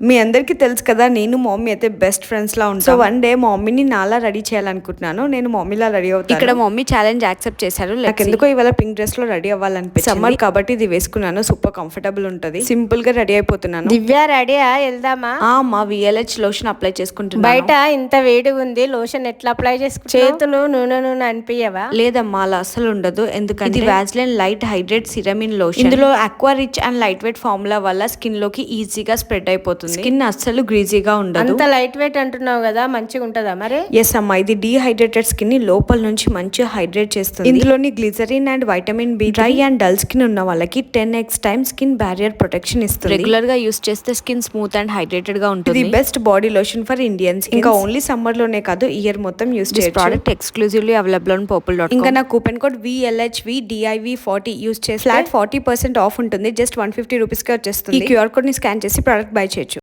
మీ అందరికీ తెలుసు కదా, నేను మా మమ్మీ అయితే బెస్ట్ ఫ్రెండ్స్ లా ఉంటాం. సో వన్ డే మా మమ్మీని నాలా రెడీ చేయాలనుకుంటున్నాను. నేను మమ్మీలా రెడీ అవుతాను. ఇక్కడ మా మమ్మీ ఛాలెంజ్ యాక్సెప్ట్ చేశారు. నాకు ఎందుకో ఇవాళ పింక్ డ్రెస్ లో రెడీ అవ్వాలనిపించింది. సమ్మర్ కాబట్టి ఇది వేసుకున్నాను. సూపర్ కంఫర్టబుల్ ఉంటది. సింపుల్ గా రెడీ అయిపోతున్నాను. దివ్య రెడీయా? వెళ్దామా? మా VLH లోషన్ అప్లై చేసుకుంటున్నాను. బయట ఇంత వేడి ఉంది, లోషన్ ఎట్లా అప్లై చేసుకుంటా? చేతులు నూనె నూనె అనిపించవా? లేదమ్మా, అలా అస్సలు ఉండదు. ఎందుకంటే ఇది వాజ్లిన్ లైట్ హైడ్రేట్ సిరమిన్ లోషన్. ఇందులో aqua rich and light weight formula వల్ల స్కిన్ లోకి ఈజీగా స్ప్రెడ్ అయిపోతుంది. స్కిన్ అస్సలు గ్రీజీగా ఉండదు. అంత లైట్ వెయిట్ అంటున్నావు కదా, మంచిగా ఉంటుందా మరి? ఎస్ అమ్మా, ఇది డీహైడ్రేటెడ్ స్కిన్ ని లోపల నుంచి మంచిగా హైడ్రేట్ చేస్తుంది. ఇందులోని glycerin and vitamin B dry and dull skin ఉన్న వాళ్ళకి 10x time skin barrier protection ఇస్తుంది. రెగ్యులర్ గా యూస్ చేస్తే స్కిన్ స్మూత్ అండ్ హైడ్రేటెడ్ గా ఉంటుంది. ఇది best body lotion for Indians. ఇంకా ఓన్లీ సమ్మర్ లోనే కాదు, ఇయర్ మొత్తం యూస్ చేయొచ్చు. Product exclusively available on purple.com. ఇంకా నా కూపన్ కోడ్ VLHVDIV40 యూస్ చేసి ఫ్లాట్ 40% ఆఫ్ ఉంటుంది. జస్ట్ 150 రూపీస్ కి వచ్చేస్తుంది. ఈ QR కోడ్ ని స్కాన్ చేసి ప్రోడక్ట్ బై చేయొచ్చు.